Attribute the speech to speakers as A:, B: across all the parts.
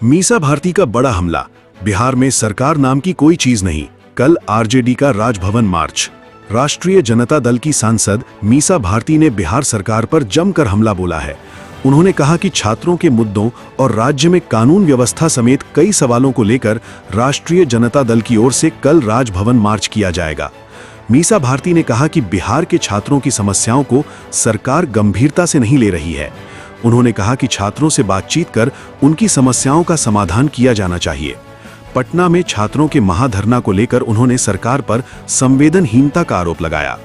A: मीसा भारती का बड़ा हमला, बिहार में सरकार नाम की कोई चीज नहीं। कल आरजेडी का राजभवन मार्च। राष्ट्रीय जनता दल की सांसद मीसा भारती ने बिहार सरकार पर जमकर हमला बोला है। उन्होंने कहा कि छात्रों के मुद्दों और राज्य में कानून व्यवस्था समेत कई सवालों को लेकर राष्ट्रीय जनता दल की ओर से कल राजभवन मार्च किया जाएगा। मीसा भारती ने कहा कि बिहार के छात्रों की समस्याओं को सरकार गंभीरता से नहीं ले रही है। उन्होंने कहा कि छात्रों से बातचीत कर उनकी समस्याओं का समाधान किया जाना चाहिए। पटना में छात्रों के महाधरना को लेकर उन्होंने सरकार पर संवेदनहीनता का आरोप लगाया।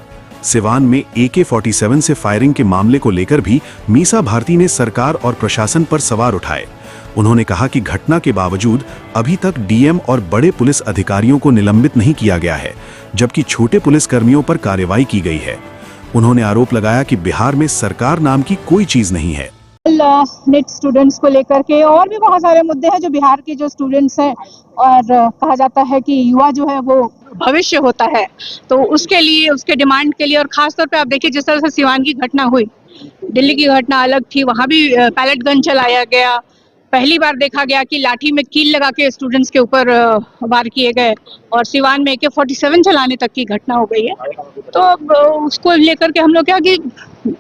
A: सिवान में AK-47 से फायरिंग के मामले को लेकर भी मीसा भारती ने सरकार और प्रशासन पर सवाल उठाए। उन्होंने कहा कि घटना के बावजूद अभी तक डीएम और बड़े पुलिस अधिकारियों को निलंबित नहीं किया गया है, जबकि छोटे पुलिसकर्मियों पर कार्रवाई की गई है। उन्होंने आरोप लगाया कि बिहार में सरकार नाम की कोई चीज नहीं है।
B: नेट स्टूडेंट्स को लेकर के और भी बहुत सारे मुद्दे हैं जो बिहार के जो स्टूडेंट्स हैं, और कहा जाता है कि युवा जो है वो भविष्य होता है, तो उसके लिए, उसके डिमांड के लिए, और खासतौर पे आप देखिए जिस तरह से सिवान की घटना हुई, दिल्ली की घटना अलग थी, वहाँ भी पैलेट गन चलाया गया। पहली बार देखा गया कि लाठी में कील लगा के स्टूडेंट्स के ऊपर वार किए गए, और सिवान में AK-47 चलाने तक की घटना हो गई है। तो अब उसको लेकर के हम लोग क्या कि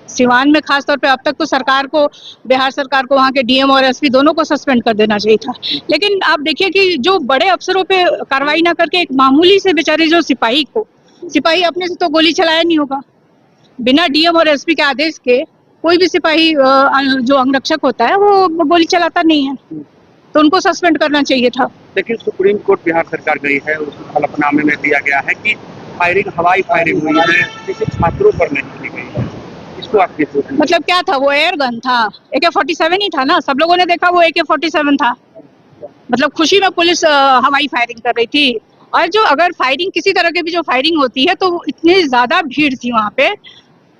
B: सिवान में खासतौर पे अब तक तो सरकार को, बिहार सरकार को, वहाँ के डीएम और एसपी दोनों को सस्पेंड कर देना चाहिए था। लेकिन आप देखिए कि जो बड़े अफसरों पे कार्रवाई ना करके एक मामूली से बेचारे जो सिपाही अपने से तो गोली चलाया नहीं होगा, बिना डीएम और एसपी के आदेश के कोई भी सिपाही जो अंगरक्षक होता है वो गोली चलाता नहीं है, तो उनको सस्पेंड करना चाहिए था।
C: लेकिन सुप्रीम कोर्ट बिहार सरकार गई है, उस हलफनामे में दिया गया है कि हवाई फायरिंग हुई है, किसी छात्रों पर नहीं की गई है। इसको आप कैसे
B: मतलब क्या था वो? एयर गन था, AK-47 ही था ना, सब लोगों ने देखा वो AK-47 था। मतलब खुशी में पुलिस हवाई फायरिंग कर रही थी, और जो अगर फायरिंग किसी तरह की भी जो फायरिंग होती है तो इतनी ज्यादा भीड़ थी वहाँ पे,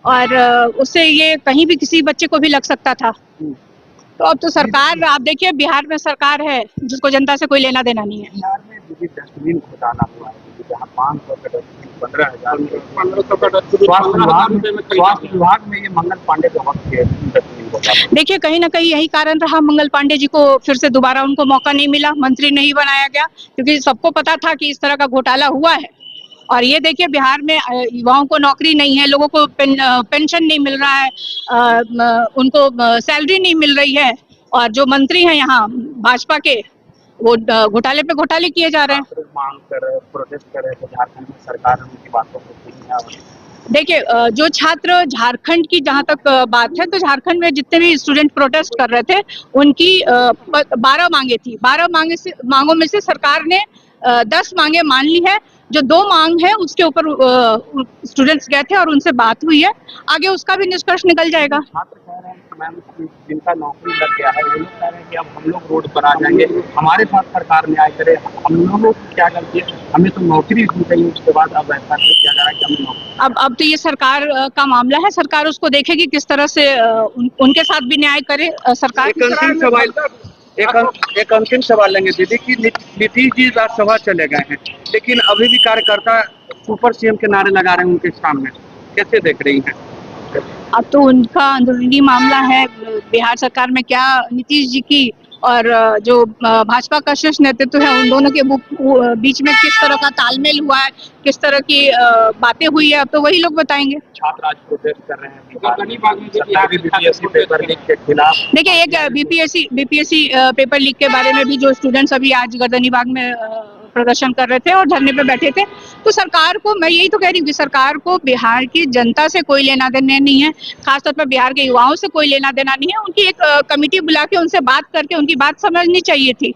B: और उससे ये कहीं भी किसी बच्चे को भी लग सकता था। तो अब तो सरकार, आप देखिए बिहार में सरकार है जिसको जनता से कोई लेना देना नहीं है।
C: बिहार में डस्टबिन घोटाला हुआ है, जहाँ 500 का डस्टबिन 15,000 स्वास्थ्य विभाग में ये मंगल पांडे के वक्त के डस्टबिन घोटाला।
B: देखिए कहीं ना कहीं यही कारण रहा, मंगल पांडे जी को फिर से दोबारा उनको मौका नहीं मिला, मंत्री नहीं बनाया गया, क्योंकि सबको पता था कि इस तरह का घोटाला हुआ है। और ये देखिए बिहार में युवाओं को नौकरी नहीं है, लोगों को पेंशन नहीं मिल रहा है, उनको सैलरी नहीं मिल रही है, और जो मंत्री हैं यहाँ भाजपा के, वो घोटाले पे घोटाले किए जा रहे हैं।
C: मांग कर रहे, प्रोटेस्ट कर रहे थे, झारखंड में सरकार उनकी बातों को सुनी है।
B: देखिए जो छात्र, झारखंड की जहाँ तक बात है, तो झारखंड में जितने भी स्टूडेंट प्रोटेस्ट कर रहे थे उनकी 12 मांगे थी। 12 मांगों में से सरकार ने 10 मांगे मान ली है। जो 2 मांग है उसके ऊपर स्टूडेंट्स गए थे और उनसे बात हुई है, आगे उसका भी निष्कर्ष निकल जाएगा।
C: छात्र कह रहे हैं कि मैम जिनका नौकरी लग गया है वो लोग कह रहे हैं कि अब हम लोग रोड पर आ जाएंगे, हमारे साथ सरकार न्याय करे, हम लोगों की क्या गलती है, हमें तो नौकरी दी गई, उसके बाद अब ऐसा किया जा रहा है कि हमें नौकरी।
B: अब तो ये सरकार का मामला है, सरकार उसको देखेगी किस तरह से उनके साथ भी न्याय करे सरकार।
C: एक अंतिम सवाल लेंगे दीदी कि नीतीश जी राज्यसभा चले गए हैं, लेकिन अभी भी कार्यकर्ता सुपर सीएम के नारे लगा रहे हैं उनके सामने, कैसे देख रही हैं?
B: अब तो उनका अंदरूनी मामला है, बिहार सरकार में क्या नीतीश जी की और जो भाजपा का शीर्ष नेतृत्व है उन दोनों के बीच में किस तरह का तालमेल हुआ है, किस तरह की बातें हुई है, अब तो वही लोग बताएंगे। छात्र
C: आज प्रोटेस्ट कर रहे हैं बीपीएससी पेपर लीक के खिलाफ।
B: देखिए एक बीपीएससी पेपर लीक के बारे में भी जो स्टूडेंट्स अभी आज गर्दनीबाग में प्रदर्शन कर रहे थे और धरने पे बैठे थे, तो सरकार को, मैं यही तो कह रही हूँ कि सरकार को बिहार की जनता से कोई लेना देना नहीं है, खासतौर पर बिहार के युवाओं से कोई लेना देना नहीं है। उनकी एक कमेटी बुला के उनसे बात करके उनकी बात समझनी चाहिए थी।